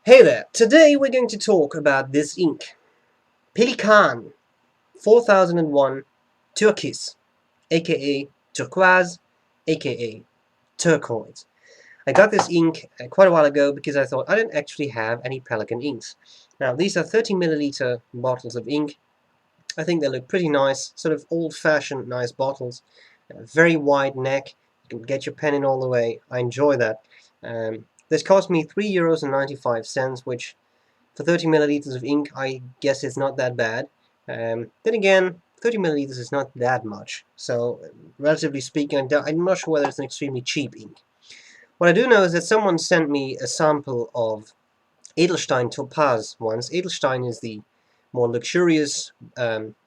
Hey there! Today we're going to talk about this ink. Pelikan 4001 Turquoise, aka Turquoise, aka Turquoise. I got this ink quite a while ago because I thought I didn't actually have any Pelikan inks. Now these are 30 milliliter bottles of ink. I think they look pretty nice, sort of old-fashioned nice bottles. Very wide neck, you can get your pen in all the way. I enjoy that. This cost me €3.95, which for 30 milliliters of ink, I guess it's not that bad. Then again, 30 milliliters is not that much, so relatively speaking, I'm not sure whether it's an extremely cheap ink. What I do know is that someone sent me a sample of Edelstein Topaz once. Edelstein is the more luxurious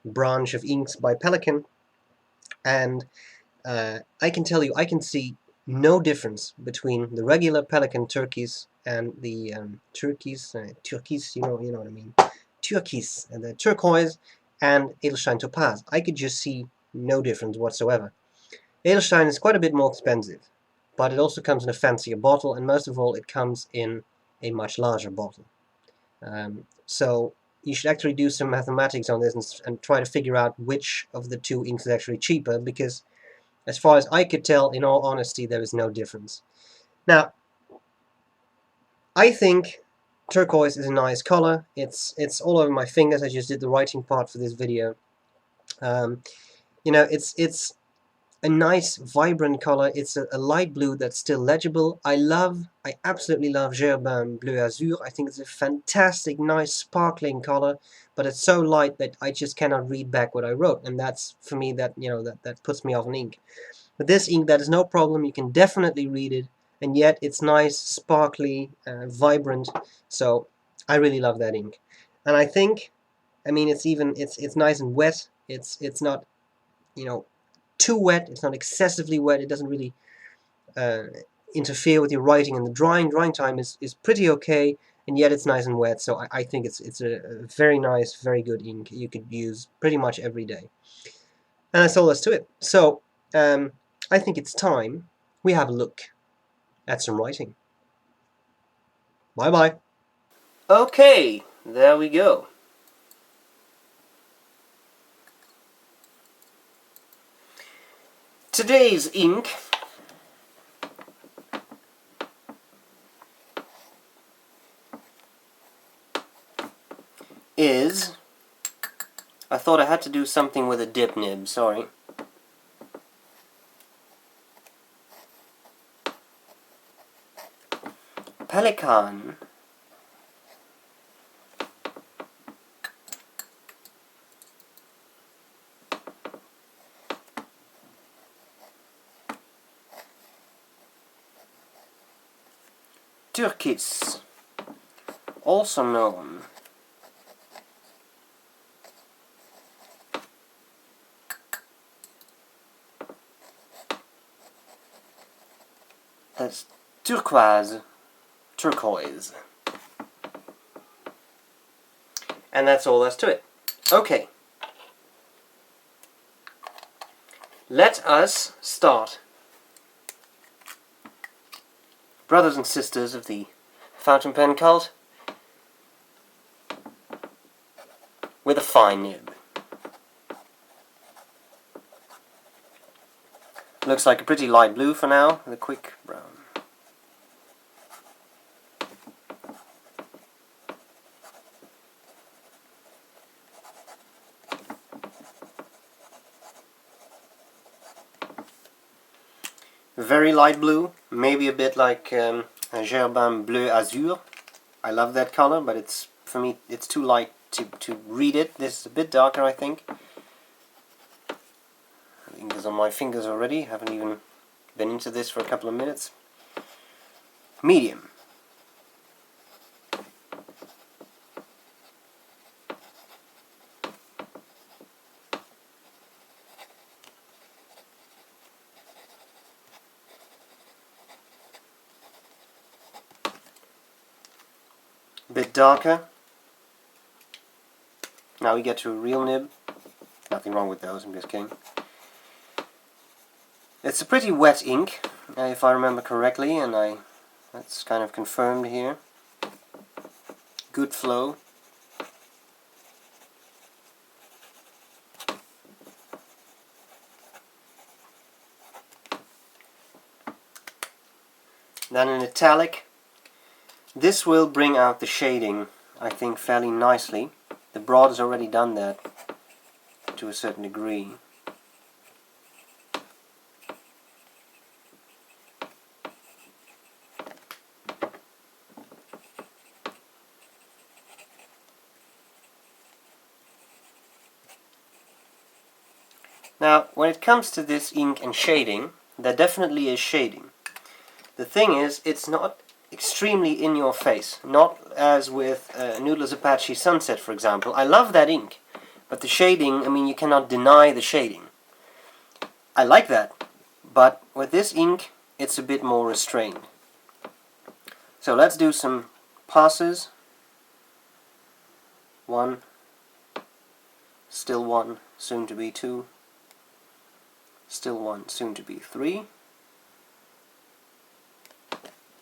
branch of inks by Pelikan, and I can tell you, I can see no difference between the regular Pelikan turkeys and the turkeys, you know what I mean, turkeys and the turquoise and Edelstein Topaz. I could just see no difference whatsoever. Edelstein is quite a bit more expensive, but it also comes in a fancier bottle, and most of all, it comes in a much larger bottle. So you should actually do some mathematics on this and try to figure out which of the two inks is actually cheaper, because as far as I could tell, in all honesty, there is no difference. Now, I think turquoise is a nice color. It's all over my fingers. I just did the writing part for this video. Um, it's a nice, vibrant color. It's a light blue that's still legible. I absolutely love Gerbin Bleu Azur. I think it's a fantastic, nice, sparkling color, but it's so light that I just cannot read back what I wrote, and that's, for me, that puts me off an ink. With this ink, that is no problem. You can definitely read it, and yet it's nice, sparkly, vibrant. So I really love that ink, and I mean, it's nice and wet. It's not, too wet. It's not excessively wet. It doesn't really uh, interfere with your writing, and the drying time is pretty okay, and yet it's nice and wet. So I think it's a very nice, very good ink you could use pretty much every day. And that's all there's to it. So I think it's time we have a look at some writing. Bye bye. Okay, there we go. Today's ink is... I thought I had to do something with a dip nib, sorry. Pelikan Turquoise, also known as turquoise, turquoise. And that's all there's to it. Okay. Let us start. Brothers and sisters of the fountain pen cult, with a fine nib. Looks like a pretty light blue for now, with a quick brown. Very light blue, maybe a bit like a Gerbin Bleu Azur. I love that color, but for me it's too light to read it. This is a bit darker, I think. The ink is on my fingers already, haven't even been into this for a couple of minutes. Medium. A bit darker. Now we get to a real nib. Nothing wrong with those, I'm just kidding. It's a pretty wet ink, if I remember correctly, and that's kind of confirmed here. good flow. Then in italic, this will bring out the shading, I think, fairly nicely. The broad has already done that to a certain degree. Now, when it comes to this ink and shading, there definitely is shading. The thing is, it's not extremely in your face. Not as with Noodler's Apache Sunset, for example. I love that ink, but the shading, I mean, you cannot deny the shading. I like that, but with this ink, it's a bit more restrained. So let's do some passes. 1, still 1, soon to be 2, still 1, soon to be 3.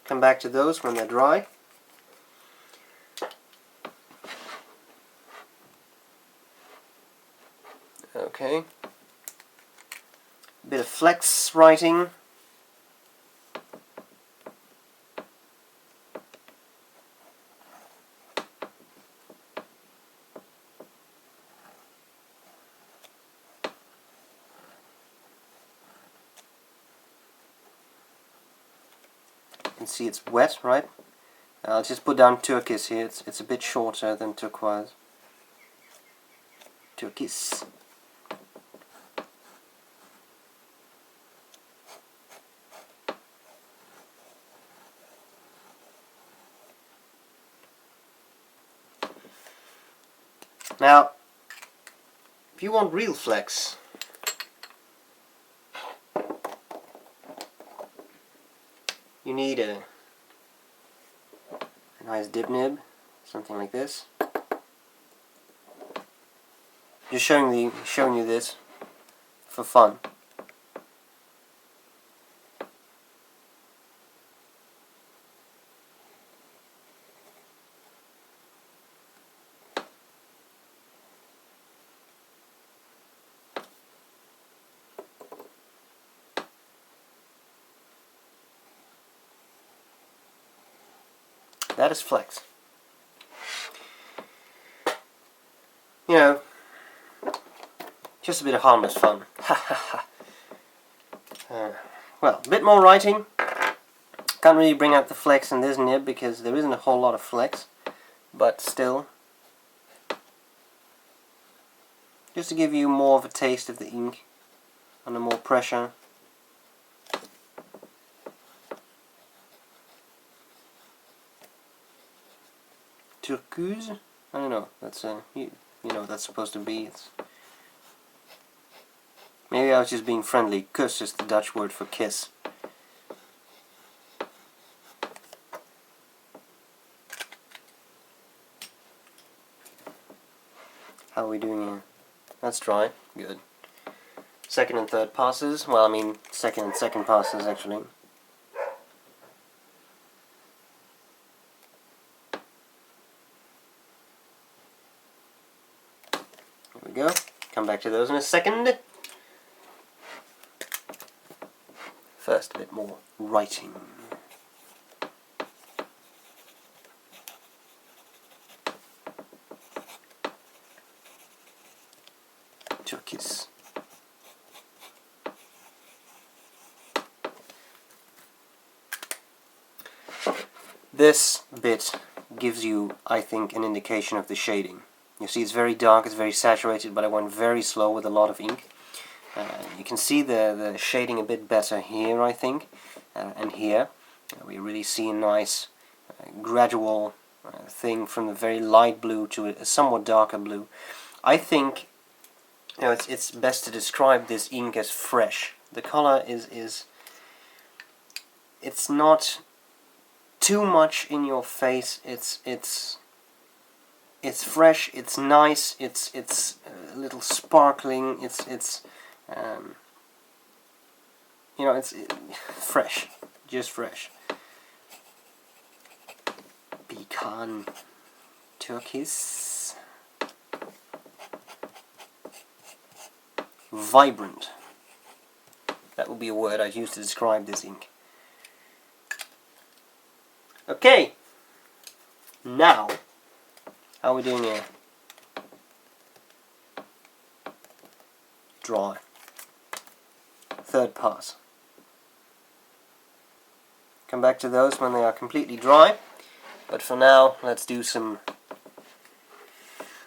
Come back to those when they're dry. Okay. A bit of flex writing. You can see it's wet, right? I'll just put down turquoise here. It's a bit shorter than turquoise. Turquoise. Now, if you want real flex, you need a nice dip nib, something like this. Just showing you this for fun. That is flex. You know, just a bit of harmless fun. Well, a bit more writing. Can't really bring out the flex in this nib because there isn't a whole lot of flex, but still, just to give you more of a taste of the ink under more pressure. Turquoise? I don't know. That's you know what that's supposed to be. It's maybe I was just being friendly. Kus is the Dutch word for kiss. How are we doing here? That's dry. Good. Second and third passes. Well, I mean second and second passes actually. There we go. Come back to those in a second. First, a bit more writing. Turquoise. This bit gives you, I think, an indication of the shading. You see it's very dark, it's very saturated, but I went very slow with a lot of ink. You can see the shading a bit better here, I think, and here. We really see a nice gradual thing from the very light blue to a somewhat darker blue. I think it's best to describe this ink as fresh. The color is it's not too much in your face. It's fresh. It's nice. It's a little sparkling. It's you know, it's fresh, just fresh. Pelikan turquoise, vibrant. That would be a word I'd use to describe this ink. Okay, now, how are we doing here? Dry. Third pass. Come back to those when they are completely dry, but for now, let's do some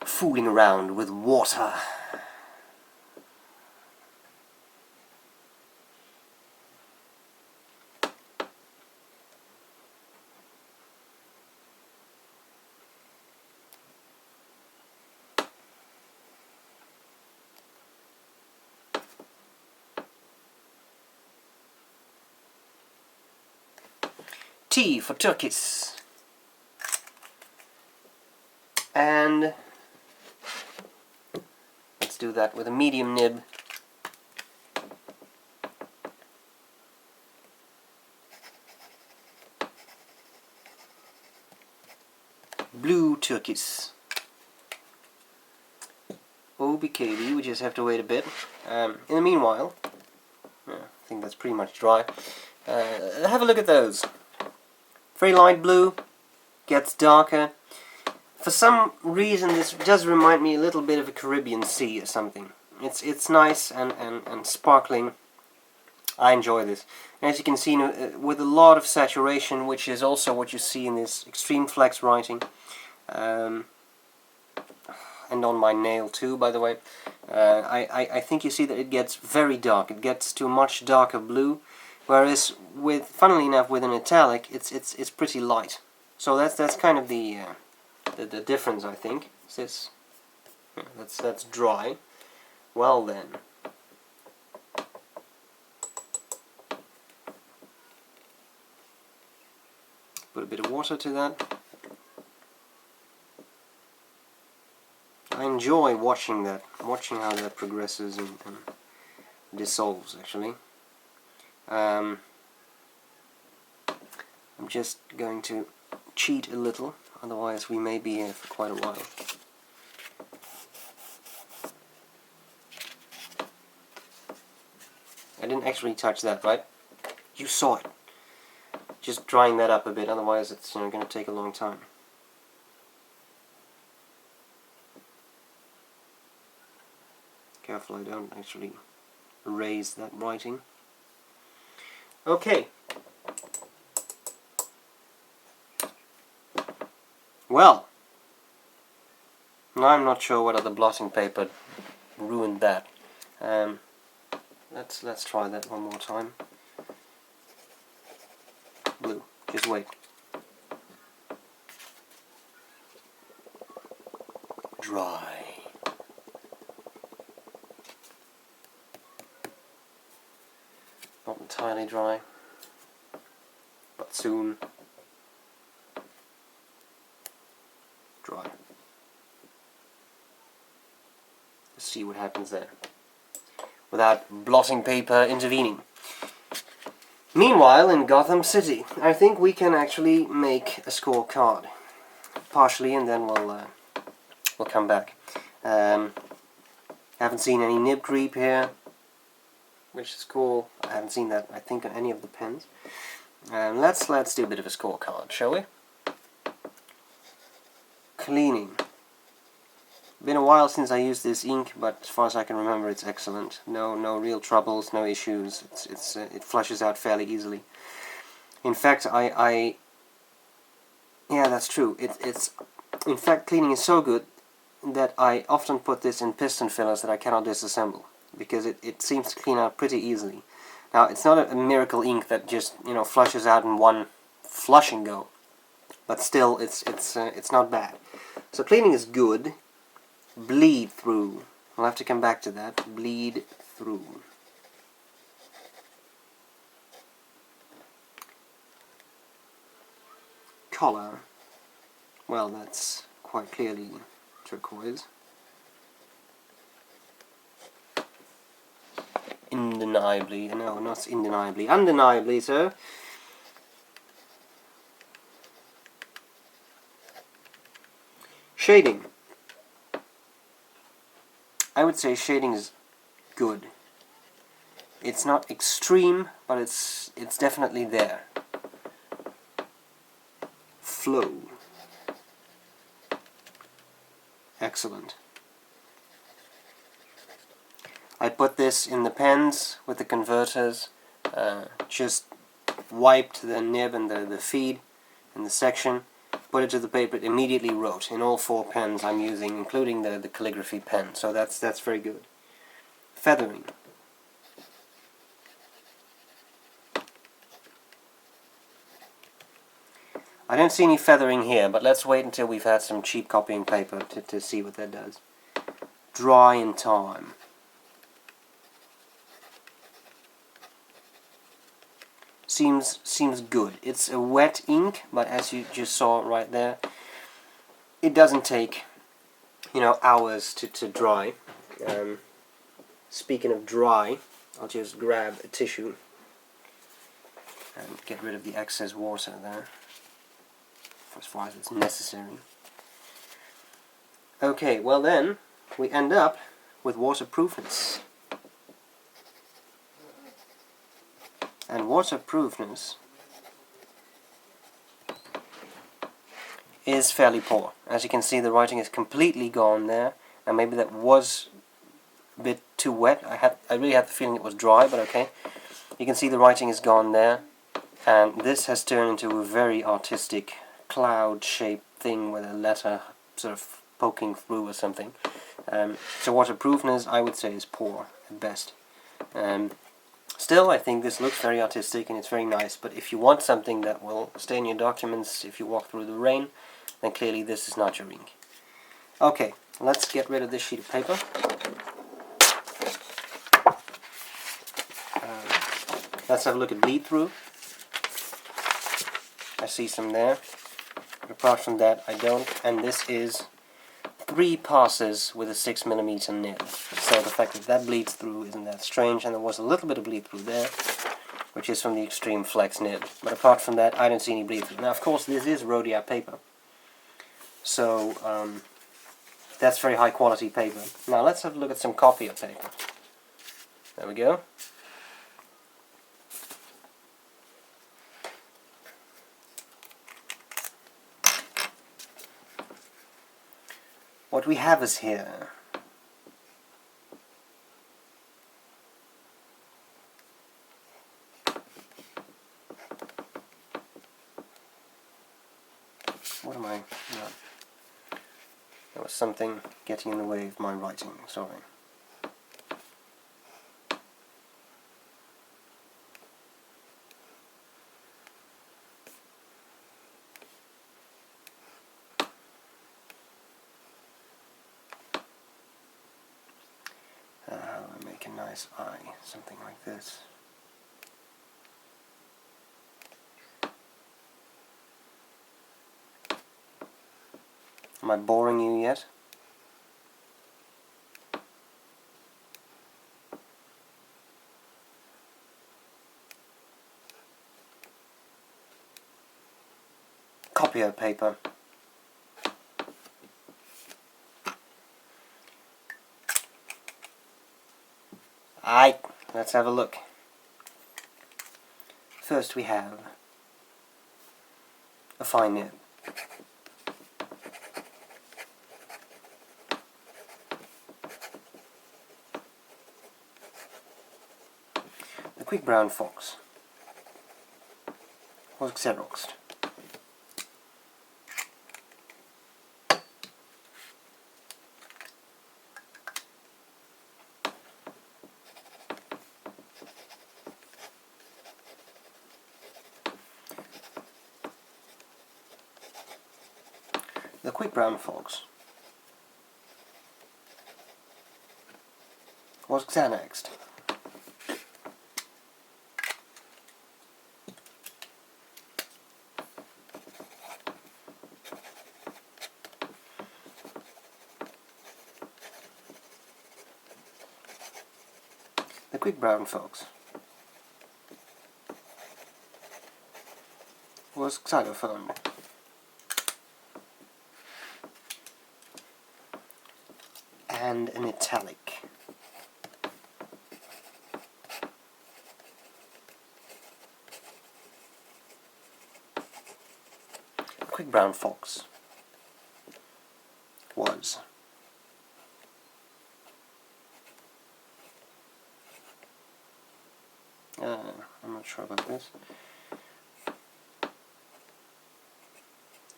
fooling around with water. T for turquoise. And let's do that with a medium nib. Blue turquoise. OBKB, we just have to wait a bit. In the meanwhile, I think that's pretty much dry. Have a look at those. Very light blue, gets darker. For some reason this does remind me a little bit of a Caribbean Sea or something. It's nice and sparkling. I enjoy this. And as you can see, with a lot of saturation, which is also what you see in this extreme flex writing. And on my nail too, by the way. I think you see that it gets very dark. It gets to a much darker blue. Whereas, funnily enough, with an italic, it's pretty light. So that's kind of the difference, I think. That's dry. Well then, put a bit of water to that. I enjoy watching how that progresses and dissolves. Actually. I'm just going to cheat a little, otherwise we may be here for quite a while. I didn't actually touch that, right? You saw it. Just drying that up a bit, otherwise it's going to take a long time. Careful I don't actually erase that writing. Okay. Well, now I'm not sure whether the blotting paper ruined that. Let's try that one more time. Blue. Just wait. Dry. Not entirely dry, but soon dry. Let's see what happens there, without blotting paper intervening. Meanwhile, in Gotham City, I think we can actually make a scorecard, partially, and then we'll come back. Haven't seen any nib creep here, which is cool. I haven't seen that, I think, on any of the pens. Let's do a bit of a scorecard, shall we? Cleaning. Been a while since I used this ink, but as far as I can remember, it's excellent. No real troubles, no issues. It flushes out fairly easily. In fact, yeah, that's true. In fact, cleaning is so good that I often put this in piston fillers that I cannot disassemble, because it seems to clean out pretty easily. Now, it's not a miracle ink that just flushes out in one flush and go, but still, it's not bad. So cleaning is good. Bleed through. I'll have to come back to that. Bleed through. Color. Well, that's quite clearly turquoise. Undeniably, no, not undeniably, undeniably so. Shading. I would say shading is good. It's not extreme, but it's definitely there. Flow. Excellent. I put this in the pens with the converters, just wiped the nib and the feed in the section, put it to the paper, it immediately wrote in all 4 pens I'm using, including the calligraphy pen, so that's very good. Feathering. I don't see any feathering here, but let's wait until we've had some cheap copying paper to see what that does. Dry in time. Seems good. It's a wet ink, but as you just saw right there, it doesn't take, you know, hours to dry. Speaking of dry, I'll just grab a tissue and get rid of the excess water there, as far as it's necessary. Okay, well then, we end up with waterproofness. And waterproofness is fairly poor. As you can see, the writing is completely gone there, and maybe that was a bit too wet. I really had the feeling it was dry, but okay. You can see the writing is gone there, and this has turned into a very artistic cloud-shaped thing with a letter sort of poking through or something. So waterproofness, I would say, is poor at best. Still, I think this looks very artistic and it's very nice, but if you want something that will stay in your documents if you walk through the rain, then clearly this is not your ink. Okay, let's get rid of this sheet of paper. Let's have a look at bleed through. I see some there. Apart from that, I don't, and this is 3 passes with a 6mm nib. So the fact that that bleeds through isn't that strange, and there was a little bit of bleed through there, which is from the Extreme Flex nib. But apart from that, I don't see any bleed through. Now, of course, this is Rhodia paper, so that's very high quality paper. Now let's have a look at some Copier paper. There we go. What we have is here what am I? No. There was something getting in the way of my writing, sorry. Make a nice eye, something like this. Am I boring you yet? Copier paper. Aight, let's have a look. First we have a fine nib. The quick brown fox was Xeroxed. The quick brown fox was Xanaxed. The quick brown fox was xylophone. and an italic. A quick brown fox was. I'm not sure about this.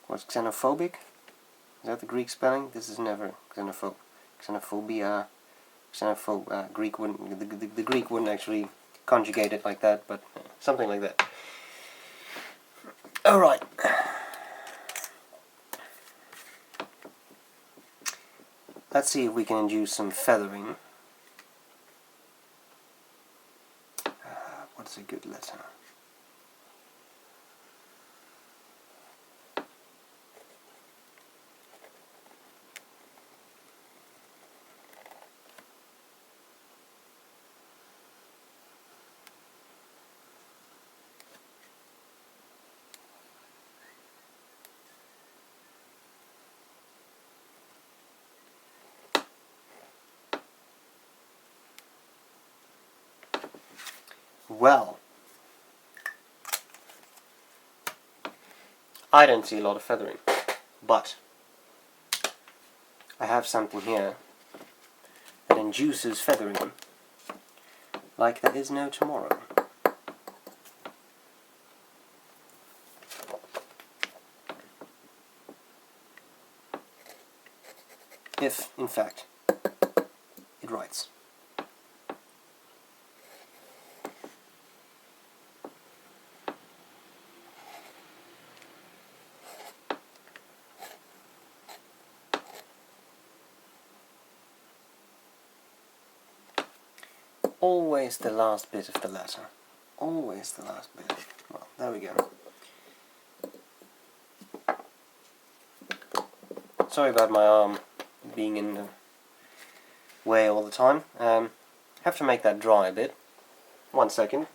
Was xenophobic? Is that the Greek spelling? This is never xenophobe. Xenophobia. Greek wouldn't. The Greek wouldn't actually conjugate it like that, but something like that. All right. Let's see if we can induce some feathering. What's a good letter? Well, I don't see a lot of feathering, but I have something here that induces feathering like there is no tomorrow. If, in fact, it writes. Always the last bit of the letter. Always the last bit. Well, there we go. Sorry about my arm being in the way all the time. Have to make that dry a bit. 1 second.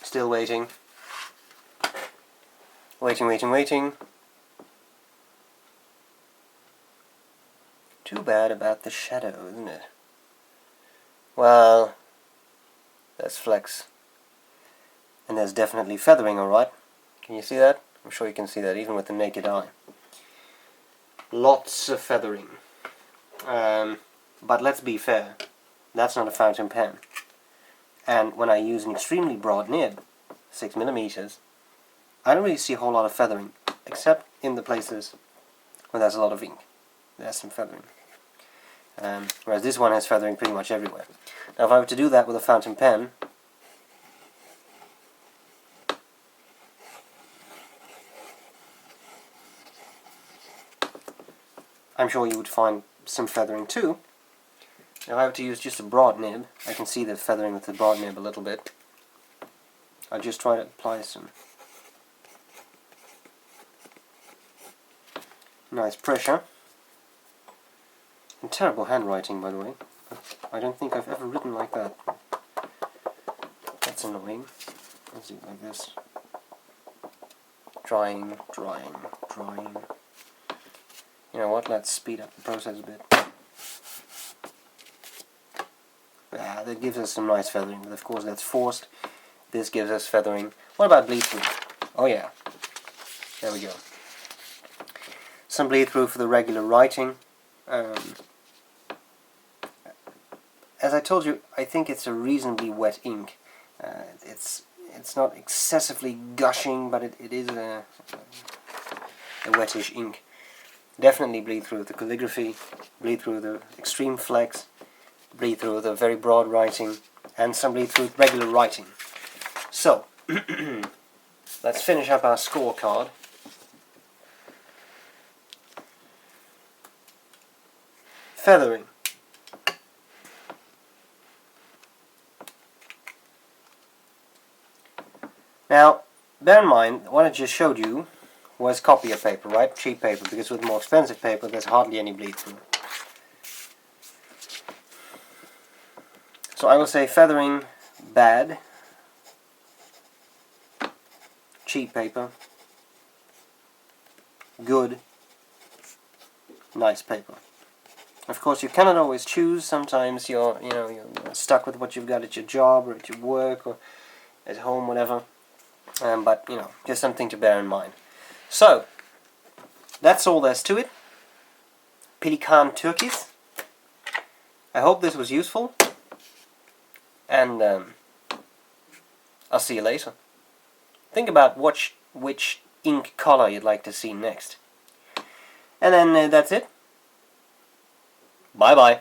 Still waiting. Waiting. Too bad about the shadow, isn't it? Well, there's flecks. And there's definitely feathering, alright? Can you see that? I'm sure you can see that even with the naked eye. Lots of feathering. But let's be fair. That's not a fountain pen. And when I use an extremely broad nib, 6mm, I don't really see a whole lot of feathering, except in the places where there's a lot of ink. There's some feathering. Whereas this one has feathering pretty much everywhere. Now if I were to do that with a fountain pen, I'm sure you would find some feathering too. Now if I were to use just a broad nib, I can see the feathering with the broad nib a little bit. I'll just try to apply some nice pressure. And terrible handwriting, by the way. I don't think I've ever written like that. That's annoying. Let's do it like this. Drying. You know what, let's speed up the process a bit. Yeah, that gives us some nice feathering, but of course that's forced. This gives us feathering. What about bleed through? Oh yeah. There we go. Some bleed through for the regular writing. As I told you, I think it's a reasonably wet ink. It's not excessively gushing, but it is a wettish ink. Definitely bleed through the calligraphy, bleed through the extreme flex, bleed through the very broad writing, and some bleed through regular writing. So, let's finish up our scorecard. Feathering. Now, bear in mind, what I just showed you was copier paper, right? Cheap paper, because with more expensive paper there's hardly any bleed through. So I will say feathering bad, cheap paper, good, nice paper. Of course, you cannot always choose. Sometimes you're stuck with what you've got at your job or at your work or at home, whatever. But just something to bear in mind. So that's all there's to it. Pelikan Turquoise. I hope this was useful, and I'll see you later. Think about which ink color you'd like to see next. And then that's it. Bye bye.